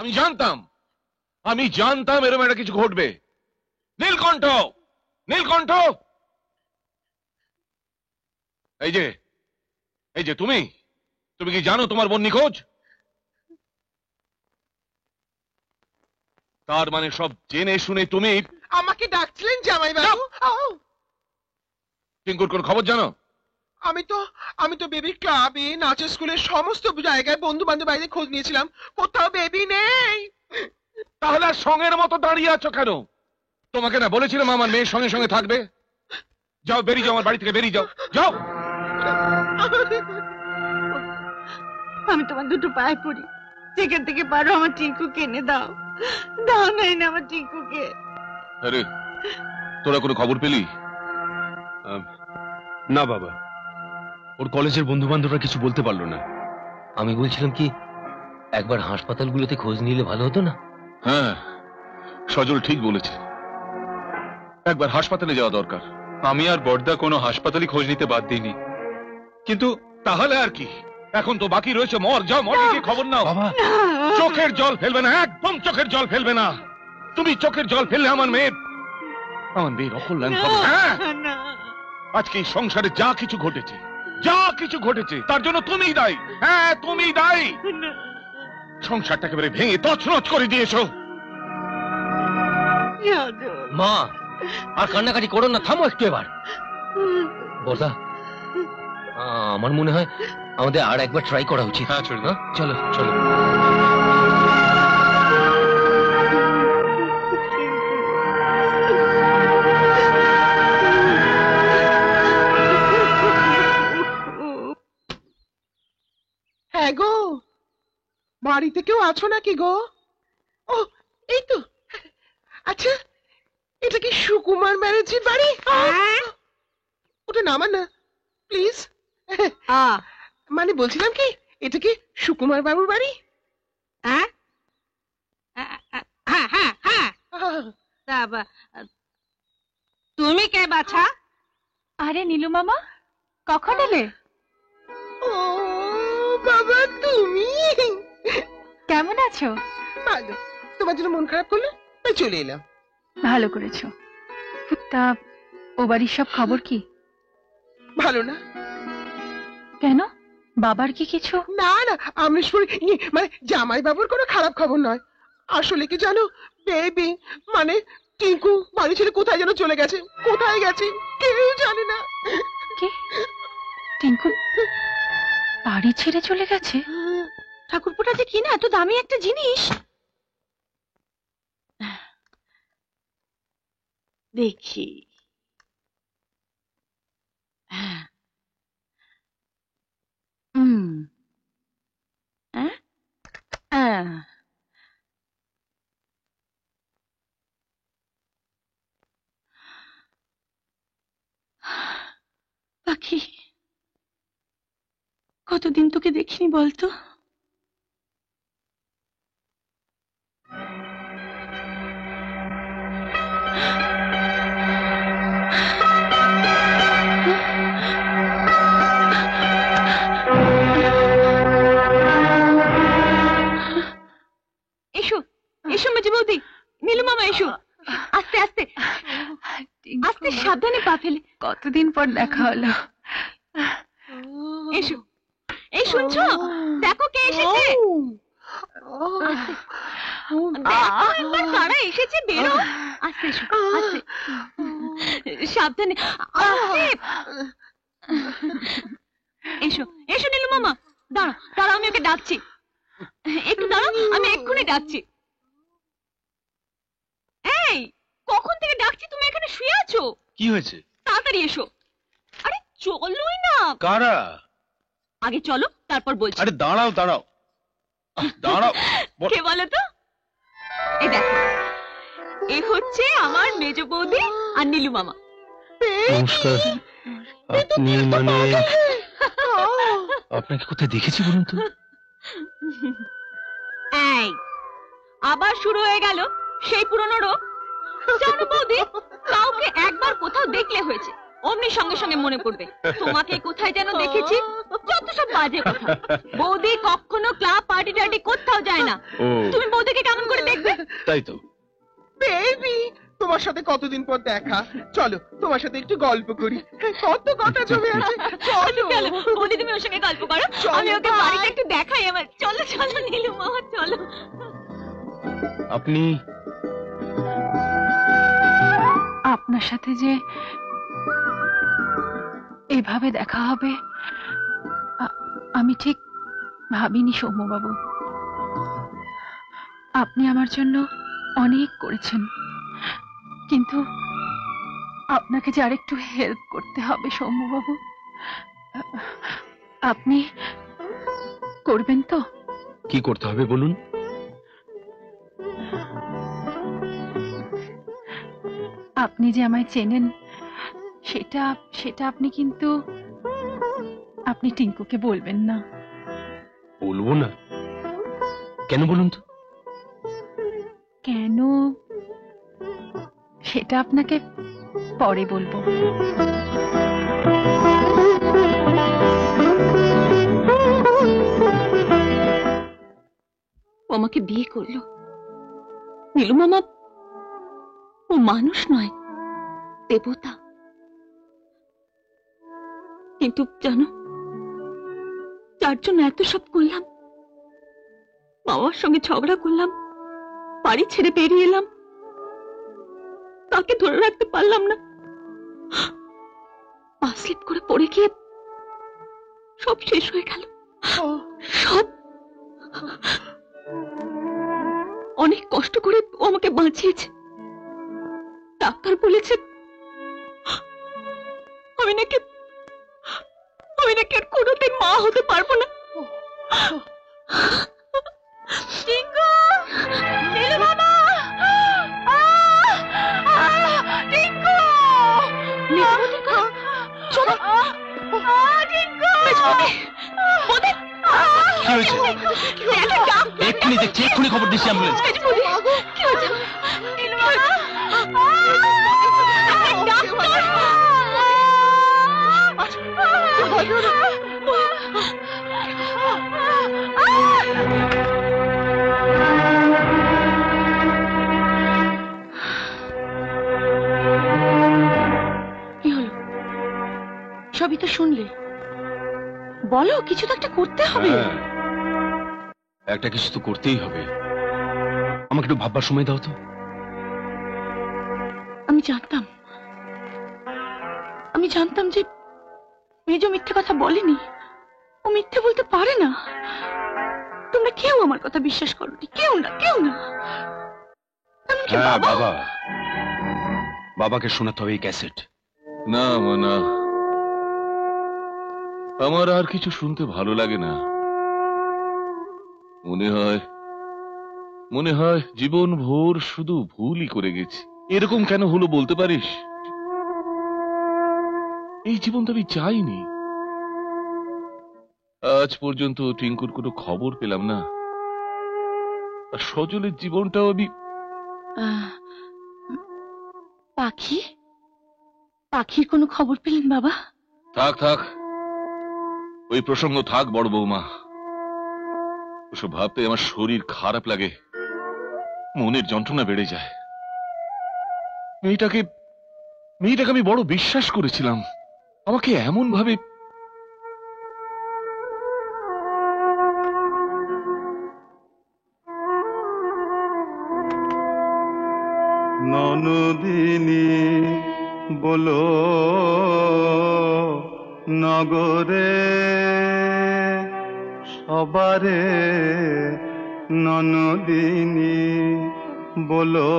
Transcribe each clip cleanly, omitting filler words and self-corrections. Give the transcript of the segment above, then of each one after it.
আমি জানতাম এরকম একটা কিছু ঘটবে। নীলকণ্ঠ, নীলকণ্ঠ, এই যে তুমি কি জানো তোমার বোন নিখোঁজ? তার মানে সব জেনে শুনে তুমি আমাকে ডাকছিলেন জামাইবাবু? টিঙ্কুর কোন খবর জানো? আমি তো বেবির ক্লাবে, নাচের স্কুলের সমস্ত জায়গায়, বন্ধু বান্ধব বাইরে খোঁজ নিয়েছিলাম, কোথাও বেবি নেই। তাহলে আর সঙ্গের মতো দাঁড়িয়ে আছো কেন? তোমাকে না বলেছিলাম আমার মেয়ের সঙ্গে সঙ্গে থাকবে? যাও, বেরিয়ে যাও, আমার বাড়ি থেকে বেরিয়ে যাও, যাও। আমি তোমার দুটো পায়ে পড়ি, যেখান থেকে পারো আমার টিঙ্কুকে এনে দাও। দাও নাই না আমার টিঙ্কুকে। আরে তোরা কোনো খবর পেলি? না বাবা, ওর কলেজের বন্ধু বান্ধবরা কিছু বলতে পারলো না। আমি বলছিলাম কি, একবার হাসপাতালগুলোতে খোঁজ নিলে ভালো হতো না? হ্যাঁ, সজল ঠিক বলেছে, একবার হাসপাতালে যাওয়া দরকার। আমি আর বড়দা কোনো হাসপাতালে খোঁজ নিতে বাদ দিইনি, কিন্তু তাহলে আর কি, এখন তো বাকি রয়েছে মর। যাও, মরে গিয়ে খবর নাও। বাবা, চোখের জল ফেলবে না, একদম চোখের জল ফেলবে না। তুমি চোখের জল ফেললে আমার মেয়ের অকল্যাণ হবে। হ্যাঁ, আজকে এই সংসারে যা কিছু ঘটেছে তার জন্য তুমিই দায়ী। হ্যাঁ, তুমিই দায়ী। সংসারটাকে ভেঙে তছনছ করে দিয়েছো। মা, আর কান্নাকাটি করো না, থামো একটু এবার। বড়দা, আমার মনে হয় আমাদের আর একবার ট্রাই করা উচিত। হ্যাঁ, চলো চলো। হ্যাঁ গো, বাড়িতে কেউ আছো নাকি গো? ও, এই তো। আচ্ছা, এটা কি সুকুমার ব্যানার্জির বাড়ি? ওটা নামান না প্লিজ। মানে বলছিলাম কি, এটা কি সুকুমার বাবুর বাড়ি? হ্যাঁ হ্যাঁ হ্যাঁ। তুমি কে বাছা? আরে নীলু মামা, কখন এলে? ও বাবা, তুমি কেমন আছো? ভালো। তোমার জন্য মন খারাপ করলো তাই চলে এলাম। ভালো করেছো। তা ও বাড়ির সব খবর কি? ভালো না। কেন, বাবার কি কিছু? না না, আমরেশ্বর মানে জামাই বাবুর কোনো খারাপ খবর নয়। আসলে কি জানো, বেবি মানে টিঙ্কু বাড়ি ছেড়ে কোথায় যেন চলে গেছে। কোথায় গেছে কেউ জানে না। কি, টিঙ্কু বাড়ি ছেড়ে চলে গেছে? ঠাকুরপোটা যে কিনা এত দামি একটা জিনিস। দেখি, পাখি, কতদিন তোকে দেখিনি বলতো? এসো এসো মেজে বৌদি, নীলু মামা এসো। আস্তে আস্তে আস্তে, সাবধানে পা ফেলে। কতদিন পর দেখা হলো। এসো, এই শুনছো, দেখো কে এসেছে। দেখো একবার কারা এসেছে, বেরো। আস্তে এসো, আস্তে, সাবধানে, আস্তে। এসো এসো নীলু মামা, দাঁড়াও দাঁড়াও, আমি ওকে ডাকছি। একটু দাঁড়াও, আমি এক্ষুনি ডাকছি। এই, কখন থেকে ডাকছি, তুমি এখানে শুয়ে আছো? কি হয়েছে? তাড়াতাড়ি এসো। আরে চলোই না। কারা? আগে চলো, তারপর বলছি। আরে দাঁড়াও দাঁড়াও দাঁড়াও। কে বলো তো? এই দেখো, এ হচ্ছে আমার মেজ বৌদি আর নীলু মামা। নমস্কার। আপনি মানে আপনাকে কোথায় দেখেছি বলুন তো? এই, আবার শুরু হয়ে গেল সেই পুরনো রোগ। জানো বৌদি, কাউকে একবার কোথাও দেখলে হয়েছে, অমনি সঙ্গে সঙ্গে মনে পড়বে তোমাকে কোথায় যেন দেখেছি। যত সব বাজে কথা। বৌদি কখনো ক্লাব পার্টি টার্টি কোথাও যায় না। ও তুমি বৌদিকে কেমন করে দেখবে? তাই তো। বেবি, তোমার সাথে কতদিন পর দেখা, চলো তোমার সাথে একটু গল্প করি, কত কথা জমে আছে। চলো চলো বৌদি, তুমি ওর সঙ্গে গল্প করো, চলো, আমি ওকে ভাই। বাড়িতে একটু দেখাই আমার। চলো চলো নীলু মামা, চলো। আপনি আপনার সাথে যে এভাবে দেখা হবে আমি ঠিক ভাবিনি সৌম্যবাবু। আপনি আমার জন্য অনেক করেছেন, কিন্তু আপনাকে যে আরেকটু হেল্প করতে হবে সৌম্যবাবু। আপনি করবেন তো? কি করতে হবে বলুন? আপনি যে আমায় চেনেন সেটা সেটা আপনি কিন্তু আপনি টিঙ্কুকে বলবেন না। বলবো না? কেন বলুন তো? কেন সেটা আপনাকে পরে বলবো। ও আমাকে বিয়ে করলো। নীলু মামা, ও মানুষ নয়, দেবতা। কিন্তু জানো, যার জন্য এত সব করলাম, বাবার সঙ্গে ঝগড়া করলাম, বাড়ি ছেড়ে বেরিয়ে এলাম, তাকে ধরে রাখতে পারলাম না। পা স্লিপ করে পড়ে গিয়ে সব শেষ হয়ে গেল। সব। অনেক কষ্ট করে ও আমাকে বাঁচিয়েছে। ডাক্তার বলেছে আমি নাকি আর কোনোদিন মা হতে পারবো না। টিঙ্কু! নীলু মামা! টিঙ্কু! চলো! টিঙ্কু! বৌদি! কি হয়েছে? এক্ষুনি দেখছি, এক্ষুনি খবর দিচ্ছি অ্যাম্বুলেন্স। কি হয়েছে? নীলু মামা! ডাক্তার! কি হলো? সবই তো শুনলে, বলো কিছু তো একটা করতে হবে। হ্যাঁ, একটা কিছু তো করতেই হবে। আমাকে একটু ভাববার সময় দাও তো। আমি জানতাম যে মেজো মিথ্যে কথা বলেনি, ও মিথ্যে বলতে পারে না। তোমরা কেউ আমার কথা বিশ্বাস করোনি, কেউ না। এমনকি হ্যাঁ বাবা। বাবা, বাবাকে শোনাতে হবে এই ক্যাসেট। না মা না, আমার আর কিছু শুনতে ভালো লাগে না। মনে হয় জীবন ভোর শুধু ভুলই করে গেছি। এরকম কেন হলো বলতে পারিস? এই জীবন তো আমি চাইনি। আজ পর্যন্ত টিঙ্কুর কোনো খবর পেলাম না, আর সজলের জীবনটাও আমি। পাখির কোনো খবর পেলেন বাবা? থাক, ওই প্রসঙ্গ থাক বড় বৌমা। ওসব ভাবতে আমার শরীর খারাপ লাগে, মনের যন্ত্রণা বেড়ে যায়। মেয়েটাকে আমি বড় বিশ্বাস করেছিলাম, আমাকে এমন ভাবে। ননদিনী বলো নগরে সবারে, ননদিনী বলো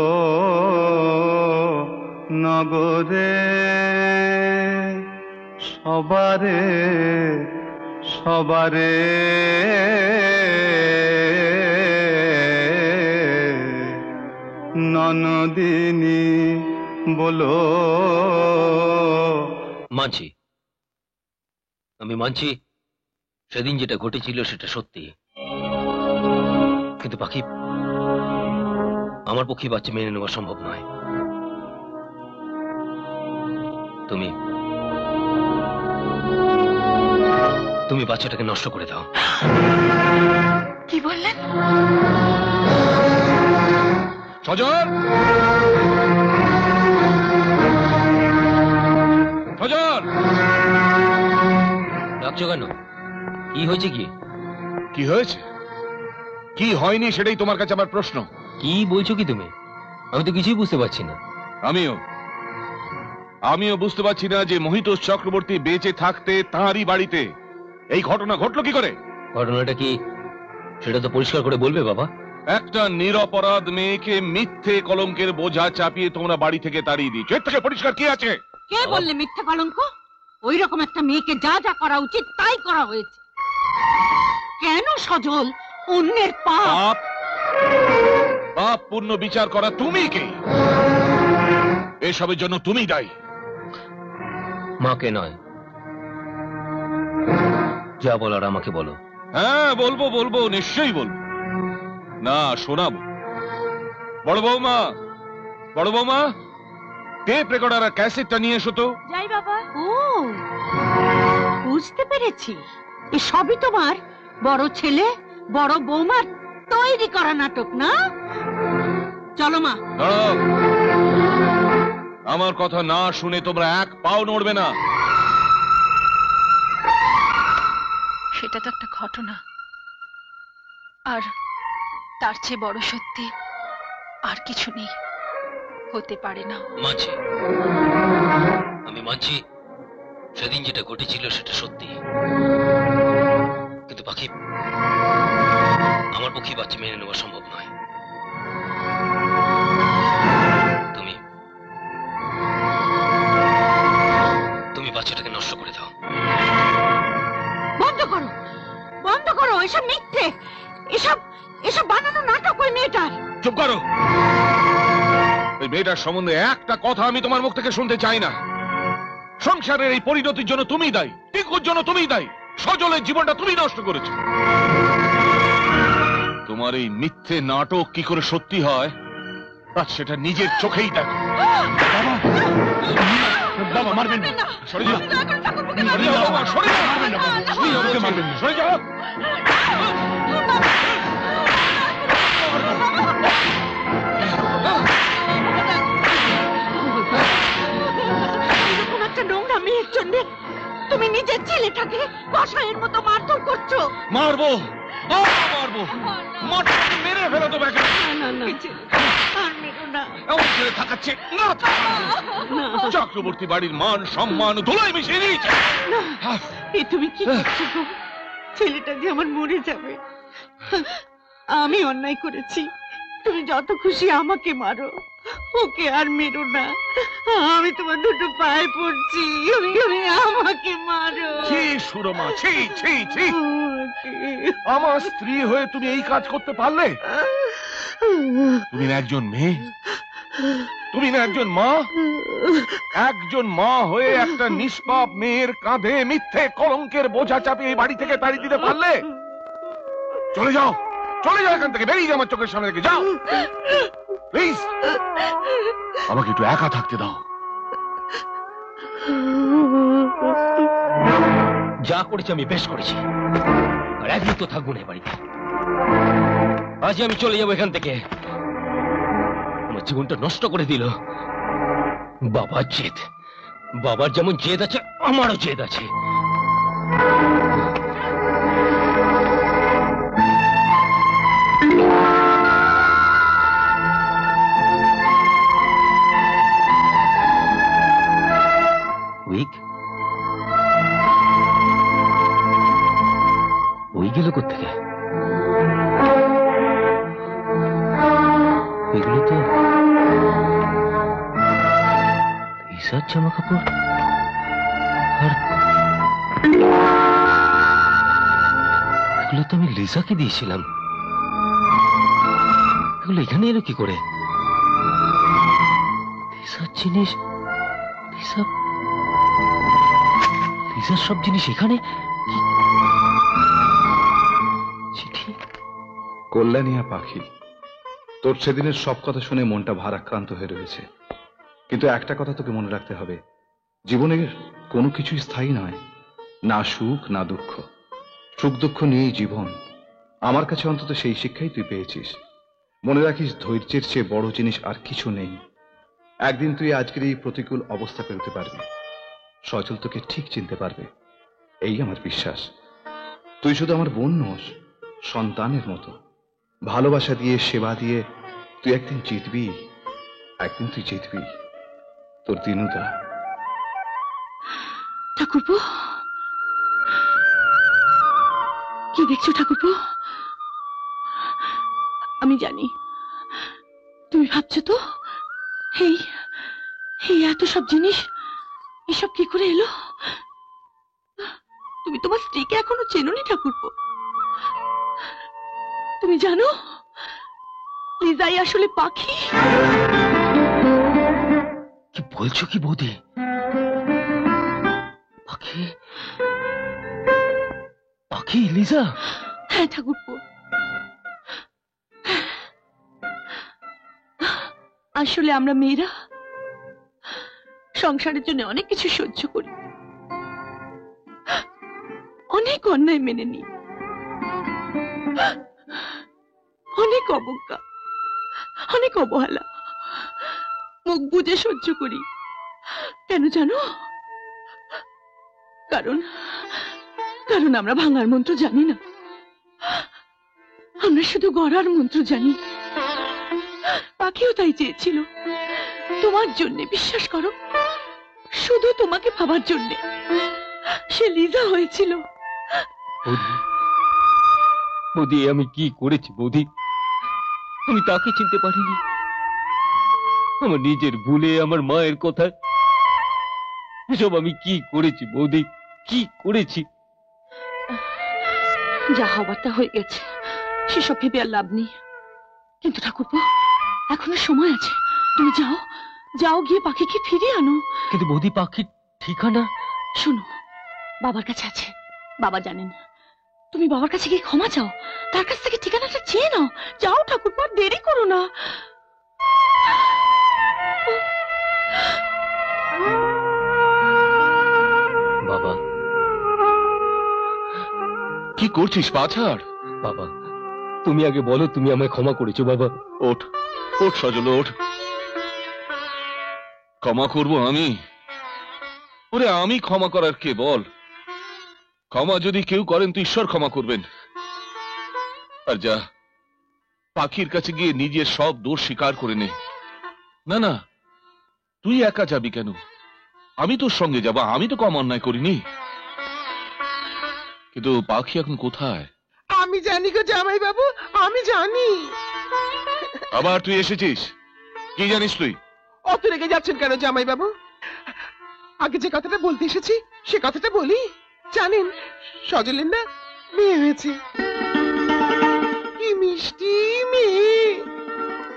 নগরে সবারে ননদিনী বলো। মানছি, আমি মানছি সেদিন যেটা ঘটেছিল সেটা সত্যি, কিন্তু পাখি আমার পক্ষে বাচ্চা মেনে নেওয়া সম্ভব নয়। তুমি তুমি বাচ্চাটাকে নষ্ট করে দাও। কি বললেন? সজল, সজল, ডাকছো কেন? কি হয়েছে? কি কি হয়েছে কি হয়নি সেটাই তোমার কাছে আমার প্রশ্ন। কি বলছো কি তুমি? আমি তো কিছুই বুঝতে পারছি না। আমিও বুঝতে পারছি না যে মহিতোষ চক্রবর্তী বেঁচে থাকতে তাঁরই বাড়িতে এই ঘটনা ঘটলো কি করে। ঘটনাটা কি সেটা তো পরিষ্কার করে বলবে বাবা। একটা নিরপরাধ মেয়েকে মিথ্যে কলঙ্কের বোঝা চাপিয়ে তোমরা বাড়ি থেকে তাড়িয়ে দিয়েছো, এর থেকে পরিষ্কার কি আছে? কে বললে মিথ্যা কলঙ্ক? ওই রকম একটা মেয়েকে যা যা করা উচিত তাই করা হয়েছে। কেন সজল? অন্যের পাপ পাপ পাপ পূর্ণ বিচার করা তুমি কে? এসবের জন্য তুমি দায়ী। মাকে নয়, যা বলার আমাকে বলো। হ্যাঁ বলবো বলবো, নিশ্চয়ই বলবো, না শোনাবো। বড় বৌমা টেপ রেকর্ডার আর ক্যাসেটটা নিয়ে এসো তো। যাই বাবা। ও বুঝতে পেরেছি, এ সবই তোমার বড় ছেলে বড় বৌমার তৈরি করা নাটক না? চলো মা। দাঁড়াও, আমার কথা না শুনে তোমরা এক পাও নড়বে না। সেটা তো একটা ঘটনা, আর তার চেয়ে বড় সত্যি আর কিছু নেই, হতে পারে না। মানছি, আমি মানছি সেদিন যেটা ঘটেছিল সেটা সত্যি, কিন্তু বাকি আমার পক্ষে বাচ্চা মেনে নেওয়া সম্ভব নয়। তুমি বাচ্চাটাকে নষ্ট করে দাও। বন্ধ করো এসব মিথ্যে, এসব বানানো নাটক ওই মেয়েটার। চুপ করো। ওই মেয়েটার সম্বন্ধে একটা কথা আমি তোমার মুখ থেকে শুনতে চাই না। সংসারের এই পরিণতির জন্য তুমি দায়ী, টিকুর জন্য তুমি দায়ী, সজলের জীবনটা তুমি নষ্ট করেছো। তোমার এই মিথ্যে নাটক কি করে সত্যি হয় আজ সেটা নিজের চোখেই দেখো। বাবা মারবেন না, সরে যাও, সরে যাও বাবা, সরে যাও, মারবেন না বাবা, আপনি আমাকে মারবেন না, সরে যাও। এরকম একটা নোংরা মেয়ের জন্য তুমি নিজের ছেলেটাকে কসাইয়ের মতো মারধর করছো। মারবো মারবো, মারতে মেরে ফেলো তো ব্যাগে। আর মেরো না। এমন ছেলে থাকাচ্ছে না, চক্রবর্তী বাড়ির মান সম্মান ধুলোয় মিশিয়ে দিয়েছে। এ তুমি কি করছো গো? ছেলেটা যে আমার মরে যাবে। আমি অন্যায় করেছি, তুমি যত খুশি আমাকে মারো, ওকে আর মেরো না। আমি তোমার দুটো পায়ে পড়ছি, আমাকে মারো। ছি সুরমা, ছি ছি ছি, আমার স্ত্রী হয়ে তুমি এই কাজ করতে পারলে? তুমি না একজন মেয়ে, তুমি না একজন মা? একজন মা হয়ে একটা নিষ্পাপ মেয়ের কাঁধে মিথ্যে কলঙ্কের বোঝা চাপিয়ে এই বাড়ি থেকে তাড়িয়ে দিতে পারলে? চলে যাও, চলে যাও এখান থেকে, বেরিয়ে যাও আমার চোখের সামনে থেকে, যাও প্লিজ। আমাকে একটু একা থাকতে দাও। যা করেছি আমি বেশ করেছি, আর একদিন তো থাকবো না এ বাড়িতে। আজ আমি চলে যাবো এখান থেকে। আমার জীবনটা নষ্ট করে দিল বাবার জেদ। বাবার যেমন জেদ আছে আমারও জেদ আছে। ওই গেল কোত্থেকে? এগুলো তো ঈশার জামা কাপড়, আর এগুলো তো আমি লিসাকে দিয়েছিলাম। এগুলো এখানে এলো কি করে? লিসার জিনিস, লিসার সব জিনিস এখানে। চিঠি। কল্যাণিয়া পাখি, তোর সেদিনের সব কথা শুনে মনটা ভারাক্রান্ত হয়ে রয়েছে, কিন্তু একটা কথা তোকে মনে রাখতে হবে, জীবনের কোনো কিছুই স্থায়ী নয়, না সুখ না দুঃখ। সুখ দুঃখ নিয়েই জীবন। আমার কাছে অন্তত সেই শিক্ষাই তুই পেয়েছিস। মনে রাখিস, ধৈর্যের চেয়ে বড় জিনিস আর কিছু নেই। একদিন তুই আজকের এই প্রতিকূল অবস্থা পেরোতে পারবি। সজল তোকে ঠিক চিনতে পারবে, এই আমার বিশ্বাস। তুই শুধু আমার বোন নোস, সন্তানের মতো। ভালোবাসা দিয়ে, সেবা দিয়ে তুই একদিন জিতবি। একদিন তুই জিতবি। তোর দিনুদা। ঠাকুরপো, কি দেখছো ঠাকুরপো? আমি জানি তুমি ভাবছো তো, এই এই এত সব জিনিস এসব কি করে এলো? তুমি তোমার স্ত্রীকে এখনো চেনোনি ঠাকুরপো। তুমি জানো লিজাই আসলে পাখি। কি বলছো কি বৌদি? পাখি? পাখি লিজা? হ্যাঁ ঠাকুরপো, আসলে আমরা মেয়েরা সংসারের জন্য অনেক কিছু সহ্য করি, অনেক অন্যায় মেনে নিই, অনেক অবজ্ঞা, অনেক অবহেলা মুখ বুজে সহ্য করি। কেন জানো? কারণ কারণ আমরা ভাঙার মন্ত্র জানি না, আমরা শুধু গড়ার মন্ত্র জানি। পাখিও তাই চেয়েছিল, তোমার জন্য। বিশ্বাস করো, শুধু তোমাকে ভাবার জন্য সে লিজা হয়েছিল। বৌদি, বৌদি, আমি কি করেছি বৌদি? আমি তাকে চিনতে পারিনি। আমার নিজের ভুলে, আমার মায়ের কথা, এসব আমি কি করেছি বৌদি? কি করেছি? যা হবার তা হয়ে গেছে, সেসব ভেবে আর লাভ নেই। কিন্তু ঠাকুরপো, এখনো সময় আছে। তুমি যাও, যাও গিয়ে পাখিকে ফিরিয়ে আনো। কিন্তু বৌদি, পাখির ঠিকানা? শোনো, বাবার কাছে আছে, বাবা জানেন। তুমি বাবার কাছে গিয়ে ক্ষমা চাও, তার কাছ থেকে ঠিকানাটা চেয়ে নাও। যাও ঠাকুরপো, আর দেরি করো না। বাবা। কি করছিস? পা ছাড়। বাবা, তুমি আগে বলো তুমি আমায় ক্ষমা করেছো। বাবা ওঠ, ওঠ সজল, ওঠ। ক্ষমা করব আমি? ওরে, আমি ক্ষমা করার কে বল? ক্ষমা যদি কেউ করেন তো ঈশ্বর ক্ষমা করবেন। আর যা, পাখির কাছে গিয়ে নিজের সব দোষ স্বীকার করে নে। না না, তুই একা যাবি কেন? আমি তোর সঙ্গে যাব, আমি তো কম অন্যায় করিনি। কিন্তু পাখি এখন কোথায়? আমি জানি গো জামাই বাবু, আমি জানি। আবার তুই এসেছিস? কি জানিস তুই? অত রেগে যাচ্ছেন কেন জামাই বাবু? আগে যে কথাটা বলতে এসেছি সে কথাটা বলি। জানেন, সজলের না মেয়ে হয়েছে। কি মিষ্টি মেয়ে,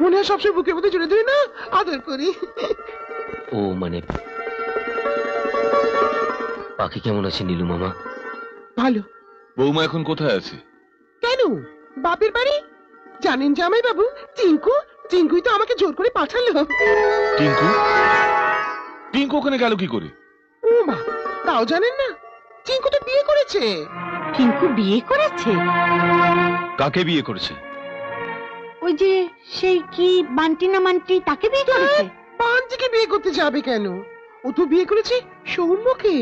মনে হয় সবসময় বুকের মধ্যে জুড়ে ধরে না আদর করি। ও মানে পাখি কেমন আছে নীলু মামা? ভালো। বৌমা এখন কোথায় আছে? কেন, বাপের বাড়ি। জানেন জামাই বাবু, টিঙ্কুই তো আমাকে জোর করে পাঠালো। টিঙ্কু? টিঙ্কু ওখানে গেল কি করে? ও মা, তাও জানেন না? টিঙ্কু তো বিয়ে করেছে। টিঙ্কু বিয়ে করেছে? কাকে বিয়ে করেছে? ওই যে সেই কি বান্টি না মান্টি, তাকে বিয়ে করেছে। পাঞ্জিকে বিয়ে করতে যাবে কেন? ও তো বিয়ে করেছে সৌম্যকে।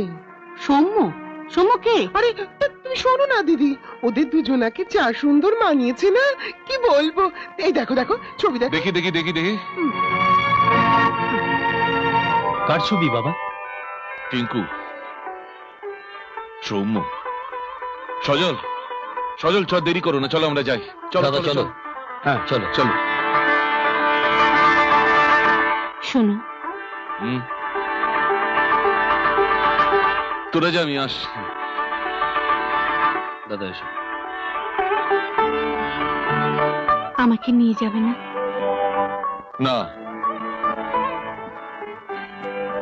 সৌম্য? সৌম্যকে? আরে তুমি শোনো না দিদি, ওদের দুজনাকে যা সুন্দর মানিয়েছে না, কি বলবো। এই দেখো দেখো ছবি দেখো। দেখি দেখি দেখি দেখি। কার ছবি বাবা? টিঙ্কু, সৌম্য, সজল, সজল চল, দেরি করো না, চলো আমরা যাই। চলো দাদা চলো। হ্যাঁ চলো চলো। শোনো, তোরা যা, আমি আস। দাদা এসো। আমাকে নিয়ে যাবে না? না।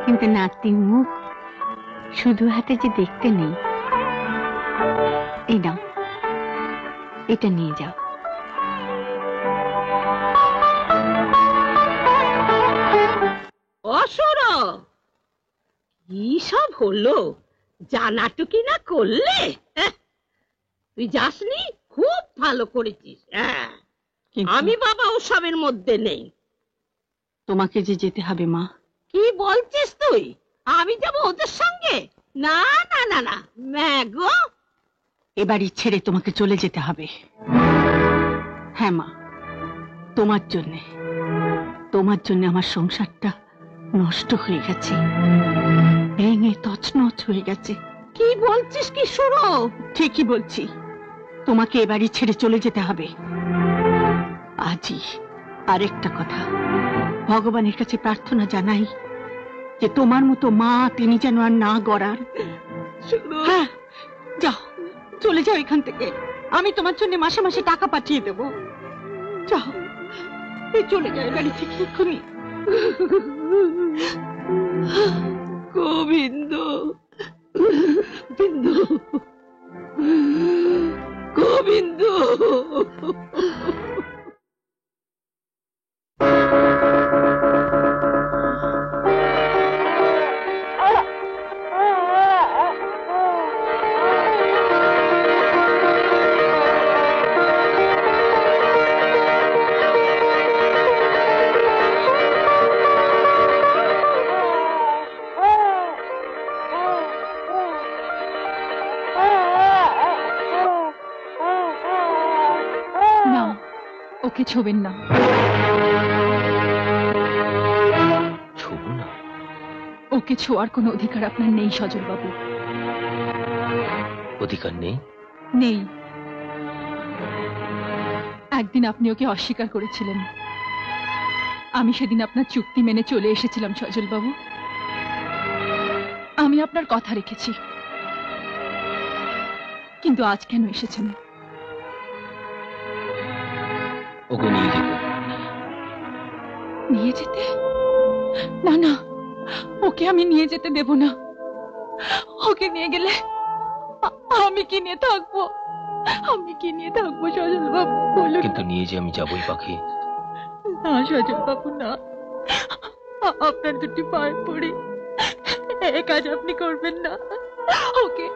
কিন্তু নাতির মুখ শুধু হাতে যে দেখতে নেই। এই নাও, এটা নিয়ে যাও। অসর, কি সব হলো? জানাটুকি না করলে? তুই যাসনি, খুব ভালো করেছিস। হ্যাঁ, আমি বাবা ওসবের মধ্যে নেই। তোমাকে যে যেতে হবে মা। কি বলছিস তুই? আমি যাব ওদের সঙ্গে? না না না না ম্যাগো, এবারই ছেড়ে তোমাকে চলে যেতে হবে। হ্যাঁ মা, তোমার জন্য আমার সংসারটা নষ্ট হয়ে গেছে, ভেঙে তছনছ হয়ে গেছে। কি বলছিস কি শুরু? ঠিকই বলছি, তোমাকে এবারই ছেড়ে চলে যেতে হবে আজই। আরেকটা কথা, ভগবানের কাছে প্রার্থনা জানাই যে তোমার মতো মা তিনি যেন আর না গড়ার। হ্যাঁ, যাও, চলে যাও এখান থেকে। আমি তোমার জন্য মাসে মাসে টাকা পাঠিয়ে দেব। যাও, চলে যাও বাড়ি থেকে এক্ষুনি। গোবিন্দ, বিন্দু, গোবিন্দ। না, ওকে ছোবেন না। ছোবো না? ওকে ছোঁয়ার কোনো অধিকার আপনার নেই সজল বাবু। অধিকার নেই? নেই। একদিন আপনি ওকে অস্বীকার করেছিলেন, আমি সেদিন আপনার চুক্তি মেনে চলে এসেছিলাম সজল বাবু। আমি আপনার কথা রেখেছি, কিন্তু আজ কেন এসেছেন? ওকে নিয়ে যেতে। নিয়ে যেতে? না না, ওকে আমি নিয়ে যেতে দেব না। ওকে নিয়ে গেলে আমি কি নিয়ে থাকবো? আমি কি নিয়ে থাকবো সজল বাবু বলুন? কিন্তু নিয়ে যে আমি যাবই পাখি। না সজল বাবু না, আপনার দুটি পায়ে পড়ি, এই কাজ আপনি করবেন না। ওকে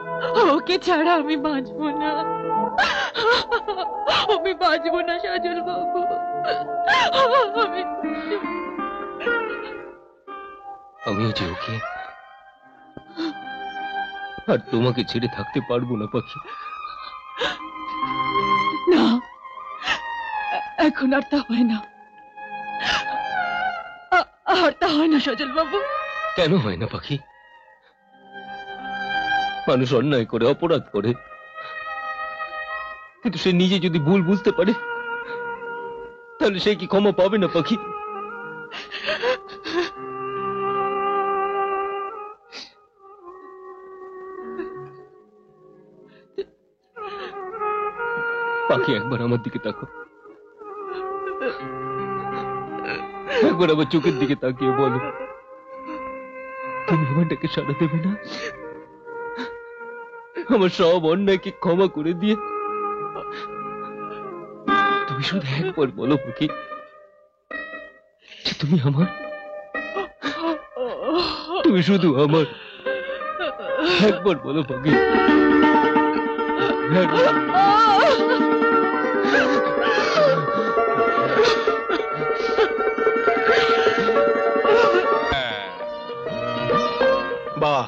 ওকে ছাড়া আমি বাঁচবো না, আমি বাঁচবো না সজল বাবু। আমিও যে ওকে আর তোমাকে ছেড়ে থাকতে পারবো না পাখি। না, এখন আর তা হয় না, আর তা হয় না সজল বাবু। কেন হয় না পাখি? মানুষ অন্যায় করে, অপরাধ করে, কিন্তু সে নিজে যদি ভুল বুঝতে পারে তাহলে সে কি ক্ষমা পাবে না পাখি? পাখি, একবার আমার দিকে তাকো, একবার আমার চোখের দিকে তাকিয়ে বলো, তুমি আমারটাকে সাড়া দেবে না? আমার সব অন্যায়কে ক্ষমা করে দিয়ে তুমি শুধু একবার বলো পাখি যে তুমি আমার, তুমি শুধু আমার। একবার বলো পাখি, বাহ,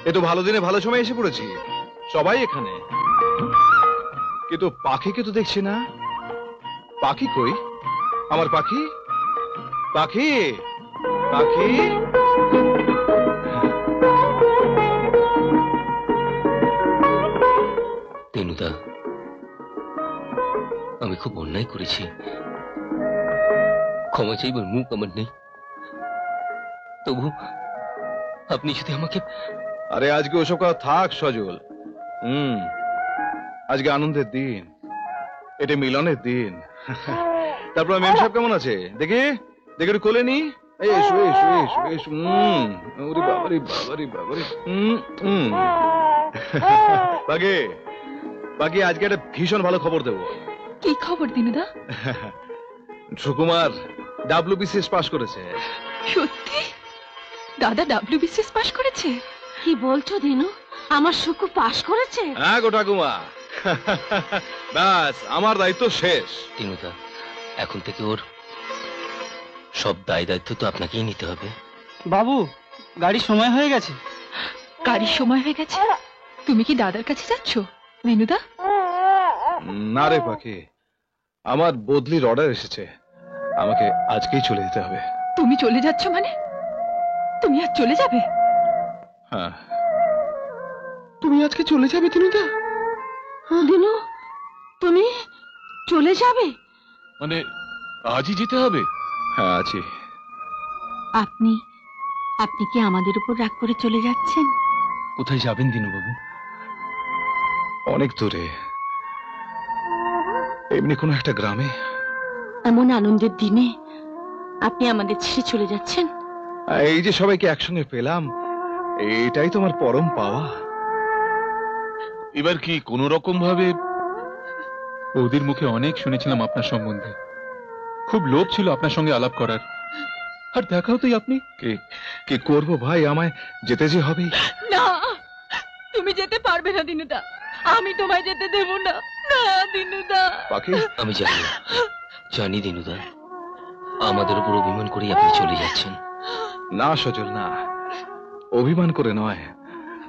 এ তো ভালো দিনে ভালো সময় এসে পড়েছি। সবাই এখানে, কিন্তু পাখিকে তো দেখছি না। পাখি কই? আমার পাখি, পাখি, পাখি। তেনুদা, আমি খুব অন্যায় করেছি, ক্ষমা চাইবার মুখ আমার নেই। তবু আপনি যদি আমাকে... আরে আজকে ওসব কথা থাক সজল। আজকে আনন্দের দিন, এটা মিলনের দিন। তারপর মেম সাহেব কেমন আছে দেখি, দেখে একটু কোলে নি। এসো এসো এসো এসো। ওরে বাবারে বাবারে বাবারে। বাগে বাকি আজকে একটা ভীষণ ভালো খবর দেবো। কি খবর দিনুদা? সুকুমার WBCS পাস করেছে। সত্যি? দাদা WBCS পাস করেছে? কি বলছো দিনু? আমার সুকু পাশ করেছে? হ্যাঁ গো ঠাকুমা। ব্যাস আমার দায়িত্ব শেষ। দিনুদা, এখন থেকে ওর সব দায় দায়িত্ব তো আপনাকেই নিতে হবে। বাবু, গাড়ির সময় হয়ে গেছে। গাড়ির সময় হয়ে গেছে? তুমি কি দাদার কাছে যাচ্ছ মেনুদা? না রে পাখি, আমার বদলির অর্ডার এসেছে, আমাকে আজকেই চলে যেতে হবে। তুমি চলে যাচ্ছ মানে? তুমি আজ চলে যাবে? হ্যাঁ। তুমি আজকে চলে যাবে দিনুদা? দিনু, তুমি চলে যাবে? মানে আজই যেতে হবে? হ্যাঁ আছি। আপনি আপনি কি আমাদের উপর রাগ করে চলে যাচ্ছেন? কোথায় যাবেন দিনুবাবু? অনেক দূরে, এমনি কোনো একটা গ্রামে। এমন আনন্দের দিনে আপনি আমাদের ছেড়ে চলে যাচ্ছেন? এই যে সবাইকে একসঙ্গে পেলাম, এটাই তো আমার পরম পাওয়া। এবার কি কোন রকম ভাবে? ওদের মুখে অনেক শুনেছিলাম আপনার সম্বন্ধে, খুব লোভ ছিল আপনার সঙ্গে আলাপ করার, আর দেখাও তো আপনি। কি করব ভাই, আমায় যেতে যে হবেই। না, তুমি যেতে পারবে না দিনুদা, আমি তোমায় যেতে দেব না। না দিনুদা। পাখি, আমি জানি দিনুদা, আমাদের উপর অভিমান করে আপনি চলে যাচ্ছেন। না সজল, না, অভিমান করে নয়।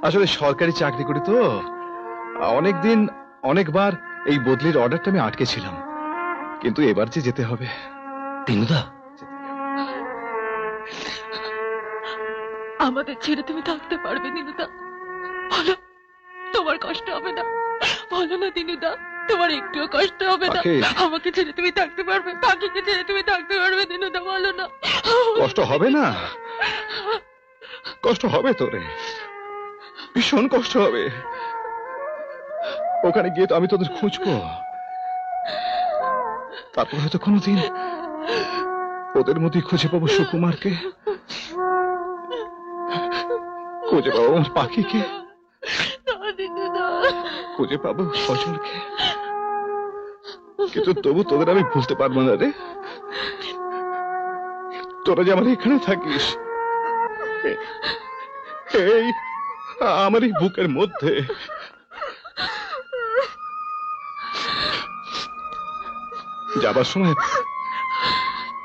আসলে সরকারি চাকরি করি তো, অনেকদিন অনেকবার এই বদলির অর্ডারটা আমি আটকে ছিলাম, কিন্তু এবার যে যেতে হবে। দিনুদা, আমাদের ছেড়ে তুমি থাকতে পারবে দিনুদা? বলো, তোমার কষ্ট হবে না? বলো না দিনুদা, তোমার একটুও কষ্ট হবে না? পাখি। আমাকে ছেড়ে তুমি থাকতে পারবে? পাখিকে ছেড়ে তুমি থাকতে পারবে দিনুদা? বলো না। কষ্ট হবে না? কষ্ট হবে তোরে, ভীষণ কষ্ট হবে। ওখানে গিয়ে তো আমি তোদের খুঁজবো, তারপর হয়তো কোনোদিন ওদের মধ্যে খুঁজে পাবো সুকুমারকে, খুঁজে পাবো আমার পাখিকে, খুঁজে পাবো সজলকে, কিন্তু তবু তোদের আমি ভুলতে পারবো না রে। তোরা যে আমার এখানে থাকিস, এই আমার এই বুকের মধ্যে। যাবার সময়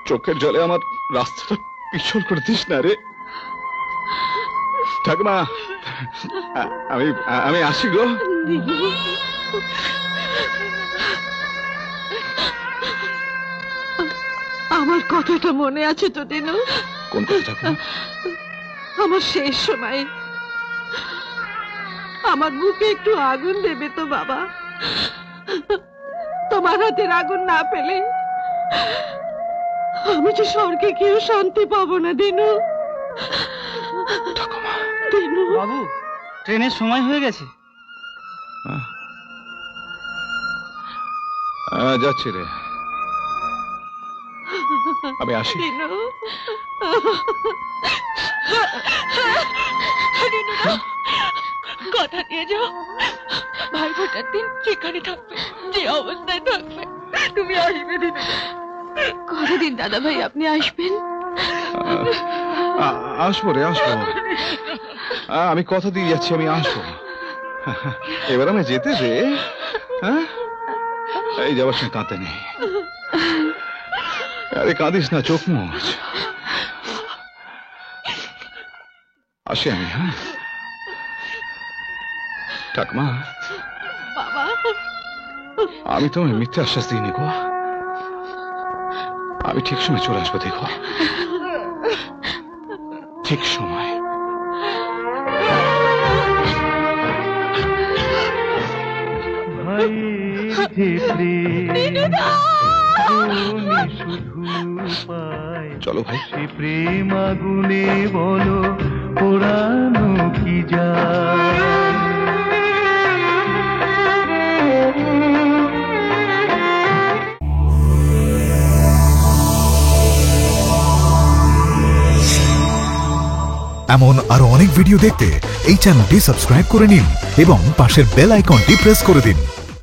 চোখের জলে আমার রাস্তাটা পিছল করে দিস না রে। ঠাকুমা, আমি আসি গো। আমার কথাটা মনে আছে তো দিনু? কোন কথা ঠাকুমা? আমার শেষ সময় আমার বুকে একটু আগুন দেবে তো বাবা? তোমার হাতের আগুন না পেলে আমি যে স্বর্গে কেউ শান্তি পাবো না দিনু। দিনু বাবু, ট্রেনের সময় হয়ে গেছে। যাচ্ছি রে, আমি আসি। দিনু, কথা দিয়ে যাও, ভাই ফোটার দিন যেখানে থাকবে, যে অবস্থায় থাকবে, তুমি আসবে দিনুদা। কতদিন দাদা ভাই আপনি আসবেন? আসবো রে, আসবো। আমি কথা দিয়ে যাচ্ছি, আমি আসবো। এবার আমি যেতে দে। হ্যাঁ, এই যাবার সময় কাঁদতে নেই। আরে কাঁদিস না, চোখ মুছ। আসি আমি। হ্যাঁ ঠাকুমা, বাবা, আমি তোমায় মিথ্যে আশ্বাস দিইনি গো। আমি ঠিক সময় চলে আসবো, দেখো, ঠিক সময়। চলো ভাই। প্রেম আগুনে বলো পোড়ানো কি যায়। এমন আরো অনেক ভিডিও দেখতে এই চ্যানেলটি সাবস্ক্রাইব করে নিন এবং পাশের বেল আইকনটি প্রেস করে দিন।